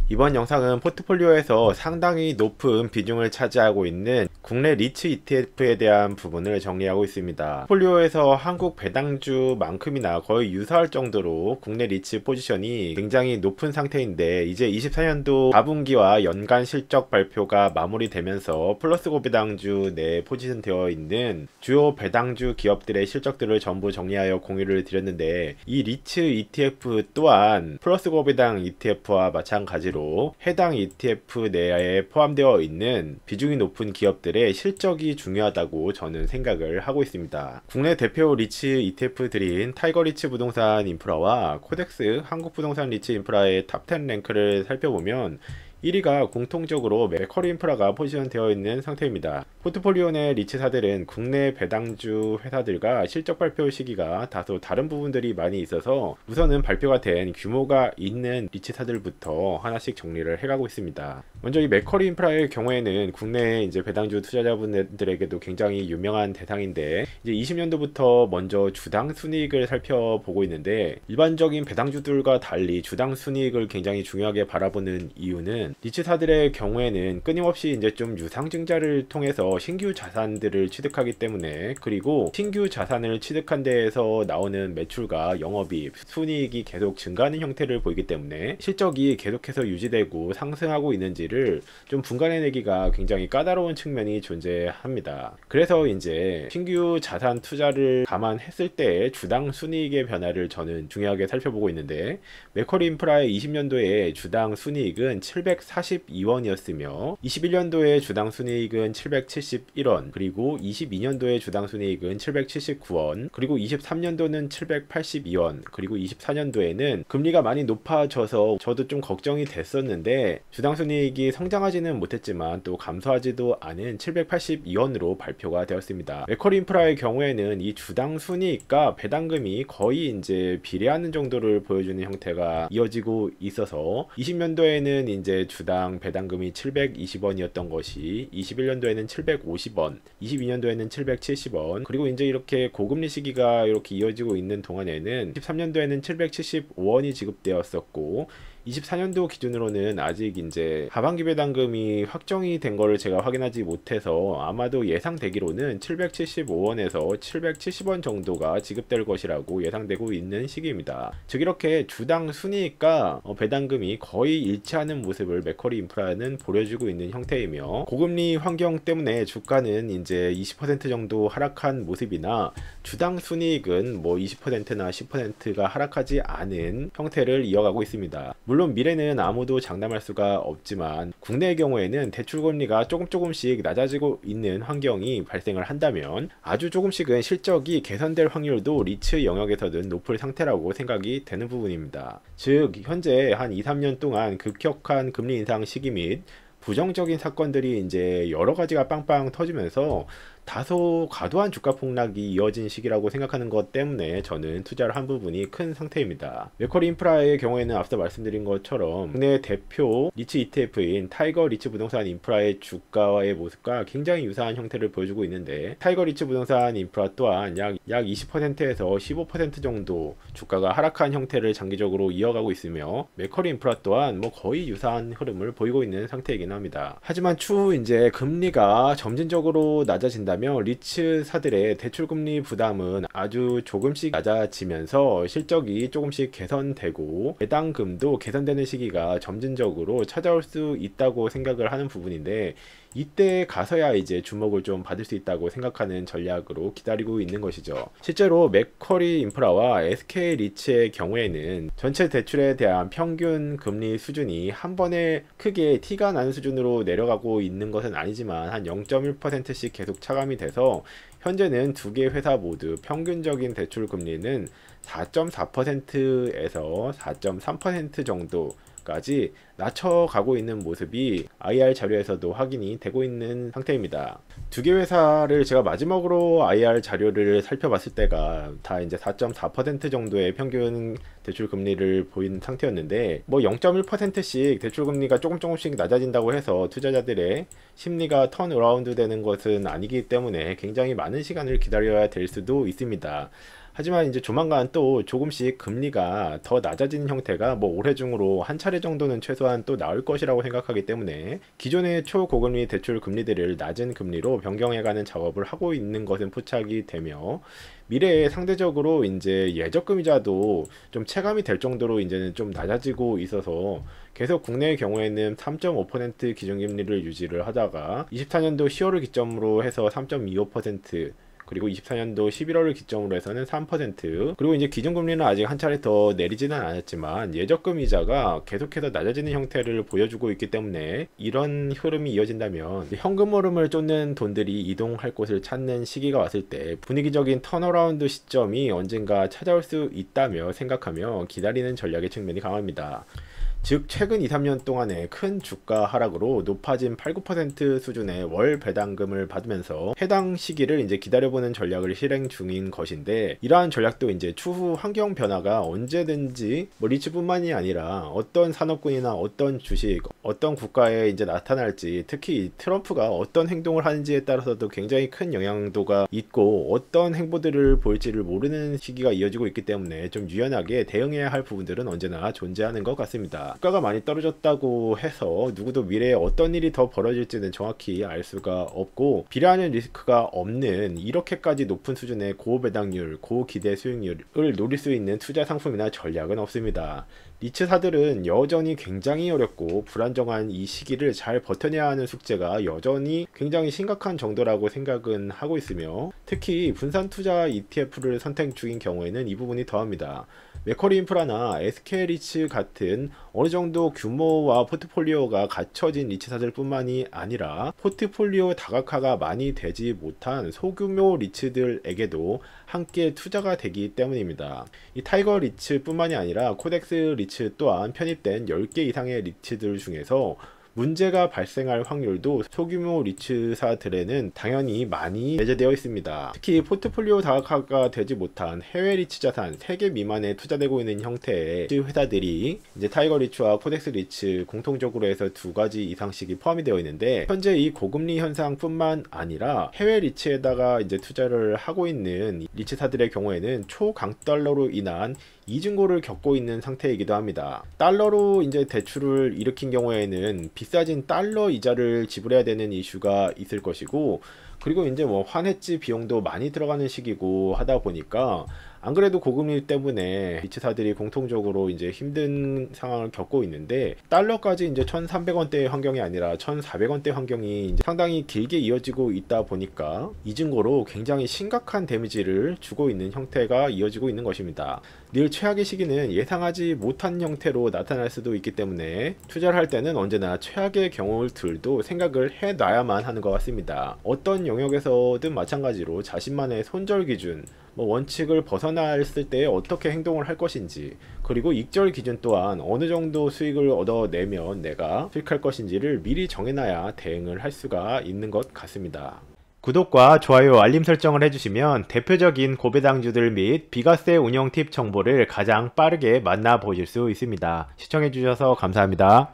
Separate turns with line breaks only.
이번 영상은 포트폴리오에서 상당히 높은 비중을 차지하고 있는 국내 리츠 ETF에 대한 부분을 정리하고 있습니다. 포트폴리오에서 한국 배당주만큼이나 거의 유사할 정도로 국내 리츠 포지션이 굉장히 높은 상태인데, 이제 24년도 4분기와 연간 실적 발표가 마무리되면서 플러스 고배당주 내에 포지션되어 있는 주요 배당주 기업들의 실적들을 전부 정리하여 공유를 드렸는데, 이 리츠 ETF 또한 플러스 고배당 ETF와 마찬가지로 해당 ETF 내에 포함되어 있는 비중이 높은 기업들의 실적이 중요하다고 저는 생각을 하고 있습니다. 국내 대표 리츠 ETF들인 타이거 리츠 부동산 인프라와 코덱스 한국 부동산 리츠 인프라의 탑 10 랭크를 살펴보면 1위가 공통적으로 맥쿼리 인프라가 포지션 되어 있는 상태입니다. 포트폴리오 내 리츠사들은 국내 배당주 회사들과 실적 발표 시기가 다소 다른 부분들이 많이 있어서 우선은 발표가 된 규모가 있는 리츠사들부터 하나씩 정리를 해가고 있습니다. 먼저 이 맥쿼리 인프라의 경우에는 국내 이제 배당주 투자자분들에게도 굉장히 유명한 대상인데, 이제 20년도부터 먼저 주당 순이익을 살펴보고 있는데, 일반적인 배당주들과 달리 주당 순이익을 굉장히 중요하게 바라보는 이유는 리츠사들의 경우에는 끊임없이 이제 좀 유상증자를 통해서 신규 자산들을 취득하기 때문에, 그리고 신규 자산을 취득한 데에서 나오는 매출과 영업이익, 순이익이 계속 증가하는 형태를 보이기 때문에 실적이 계속해서 유지되고 상승하고 있는지를 좀 분간해내기가 굉장히 까다로운 측면이 존재합니다. 그래서 이제 신규 자산 투자를 감안했을 때 주당 순이익의 변화를 저는 중요하게 살펴보고 있는데, 맥쿼리 인프라의 20년도에 주당 순이익은 742원이었으며 21년도에 주당 순이익은 771원, 그리고 22년도에 주당 순이익은 779원, 그리고 23년도는 782원, 그리고 24년도에는 금리가 많이 높아져서 저도 좀 걱정이 됐었는데 주당 순이익이 성장하지는 못했지만 또 감소하지도 않은 782원으로 발표가 되었습니다. 맥쿼리 인프라의 경우에는 이 주당 순이익과 배당금이 거의 이제 비례하는 정도를 보여주는 형태가 이어지고 있어서 20년도에는 이제 주당 배당금이 720원이었던 것이 21년도에는 750원, 22년도에는 770원, 그리고 이제 이렇게 고금리 시기가 이렇게 이어지고 있는 동안에는 23년도에는 775원이 지급되었었고, 24년도 기준으로는 아직 이제 하반기 배당금이 확정이 된 거를 제가 확인하지 못해서 아마도 예상되기로는 775원에서 770원 정도가 지급될 것이라고 예상되고 있는 시기입니다. 즉 이렇게 주당 순이익과 배당금이 거의 일치하는 모습을 맥쿼리 인프라는 보여주고 있는 형태이며, 고금리 환경 때문에 주가는 이제 20% 정도 하락한 모습이나 주당 순이익은 뭐 20%나 10%가 하락하지 않은 형태를 이어가고 있습니다. 물론 미래는 아무도 장담할 수가 없지만 국내의 경우에는 대출금리가 조금씩 낮아지고 있는 환경이 발생을 한다면 아주 조금씩은 실적이 개선될 확률도 리츠 영역에서는 높을 상태라고 생각이 되는 부분입니다. 즉 현재 한 2-3년 동안 급격한 금리 인상 시기 및 부정적인 사건들이 이제 여러 가지가 빵빵 터지면서 다소 과도한 주가 폭락이 이어진 시기라고 생각하는 것 때문에 저는 투자를 한 부분이 큰 상태입니다. 맥쿼리 인프라의 경우에는 앞서 말씀드린 것처럼 국내 대표 리츠 ETF인 타이거 리츠 부동산 인프라의 주가의 모습과 굉장히 유사한 형태를 보여주고 있는데, 타이거 리츠 부동산 인프라 또한 약 20%에서 15% 정도 주가가 하락한 형태를 장기적으로 이어가고 있으며, 맥쿼리 인프라 또한 뭐 거의 유사한 흐름을 보이고 있는 상태이긴 합니다. 하지만 추후 이제 금리가 점진적으로 낮아진다 리츠사들의 대출금리 부담은 아주 조금씩 낮아지면서 실적이 조금씩 개선되고 배당금도 개선되는 시기가 점진적으로 찾아올 수 있다고 생각을 하는 부분인데, 이때 가서야 이제 주목을 좀 받을 수 있다고 생각하는 전략으로 기다리고 있는 것이죠. 실제로 맥쿼리 인프라와 SK 리츠의 경우에는 전체 대출에 대한 평균 금리 수준이 한 번에 크게 티가 나는 수준으로 내려가고 있는 것은 아니지만 한 0.1%씩 계속 차감이 돼서 현재는 두 개 회사 모두 평균적인 대출 금리는 4.4%에서 4.3% 정도 까지 낮춰가고 있는 모습이 IR 자료에서도 확인이 되고 있는 상태입니다. 두 개 회사를 제가 마지막으로 IR 자료를 살펴봤을 때가 다 이제 4.4% 정도의 평균 대출 금리를 보이는 상태였는데, 뭐 0.1%씩 대출 금리가 조금씩 낮아진다고 해서 투자자들의 심리가 턴어라운드 되는 것은 아니기 때문에 굉장히 많은 시간을 기다려야 될 수도 있습니다. 하지만 이제 조만간 또 조금씩 금리가 더 낮아지는 형태가 뭐 올해 중으로 한 차례 정도는 최소한 또 나올 것이라고 생각하기 때문에 기존의 초고금리 대출 금리들을 낮은 금리로 변경해가는 작업을 하고 있는 것은 포착이 되며, 미래에 상대적으로 이제 예적금 이자도 좀 체감이 될 정도로 이제는 좀 낮아지고 있어서 계속 국내의 경우에는 3.5% 기준금리를 유지를 하다가 24년도 10월을 기점으로 해서 3.25%, 그리고 24년도 11월을 기점으로 해서는 3%, 그리고 이제 기준금리는 아직 한 차례 더 내리지는 않았지만 예적금 이자가 계속해서 낮아지는 형태를 보여주고 있기 때문에 이런 흐름이 이어진다면 현금 흐름을 쫓는 돈들이 이동할 곳을 찾는 시기가 왔을 때 분위기적인 턴어라운드 시점이 언젠가 찾아올 수 있다며 생각하며 기다리는 전략의 측면이 강합니다. 즉 최근 2-3년 동안의 큰 주가 하락으로 높아진 8-9% 수준의 월 배당금을 받으면서 해당 시기를 이제 기다려보는 전략을 실행 중인 것인데, 이러한 전략도 이제 추후 환경 변화가 언제든지 뭐 리츠뿐만이 아니라 어떤 산업군이나 어떤 주식, 어떤 국가에 이제 나타날지, 특히 트럼프가 어떤 행동을 하는지에 따라서도 굉장히 큰 영향도가 있고 어떤 행보들을 보일지를 모르는 시기가 이어지고 있기 때문에 좀 유연하게 대응해야 할 부분들은 언제나 존재하는 것 같습니다. 주가가 많이 떨어졌다고 해서 누구도 미래에 어떤 일이 더 벌어질지는 정확히 알 수가 없고, 비례하는 리스크가 없는 이렇게까지 높은 수준의 고배당률, 고기대 수익률을 노릴 수 있는 투자 상품이나 전략은 없습니다. 리츠사들은 여전히 굉장히 어렵고 불안정한 이 시기를 잘 버텨내야 하는 숙제가 여전히 굉장히 심각한 정도라고 생각은 하고 있으며, 특히 분산 투자 ETF를 선택 중인 경우에는 이 부분이 더합니다. 맥쿼리 인프라나 SK리츠 같은 어느 정도 규모와 포트폴리오가 갖춰진 리츠사들 뿐만이 아니라 포트폴리오 다각화가 많이 되지 못한 소규모 리츠들에게도 함께 투자가 되기 때문입니다. 이 타이거 리츠 뿐만이 아니라 코덱스 리츠 또한 편입된 10개 이상의 리츠들 중에서 문제가 발생할 확률도 소규모 리츠사들에는 당연히 많이 배제되어 있습니다. 특히 포트폴리오 다각화가 되지 못한 해외 리츠 자산 3개 미만에 투자되고 있는 형태의 회사들이 이제 타이거 리츠와 코덱스 리츠 공통적으로 해서 2가지 이상씩이 포함이 되어 있는데, 현재 이 고금리 현상뿐만 아니라 해외 리츠에다가 이제 투자를 하고 있는 리츠사들의 경우에는 초강달러로 인한 이중고를 겪고 있는 상태이기도 합니다. 달러로 이제 대출을 일으킨 경우에는 비싸진 달러 이자를 지불해야 되는 이슈가 있을 것이고, 그리고 이제 뭐 환해지 비용도 많이 들어가는 시기고 하다 보니까 안 그래도 고금리 때문에 리츠사들이 공통적으로 이제 힘든 상황을 겪고 있는데, 달러까지 이제 1,300원대의 환경이 아니라 1,400원대 환경이 이제 상당히 길게 이어지고 있다 보니까 이중고로 굉장히 심각한 데미지를 주고 있는 형태가 이어지고 있는 것입니다. 늘 최악의 시기는 예상하지 못한 형태로 나타날 수도 있기 때문에 투자를 할 때는 언제나 최악의 경우들도 생각을 해놔야만 하는 것 같습니다. 어떤 영역에서든 마찬가지로 자신만의 손절 기준, 뭐 원칙을 벗어났을 때 어떻게 행동을 할 것인지, 그리고 익절 기준 또한 어느 정도 수익을 얻어내면 내가 수익할 것인지를 미리 정해놔야 대응을 할 수가 있는 것 같습니다. 구독과 좋아요, 알림 설정을 해주시면 대표적인 고배당주들 및 비과세 운영 팁 정보를 가장 빠르게 만나보실 수 있습니다. 시청해주셔서 감사합니다.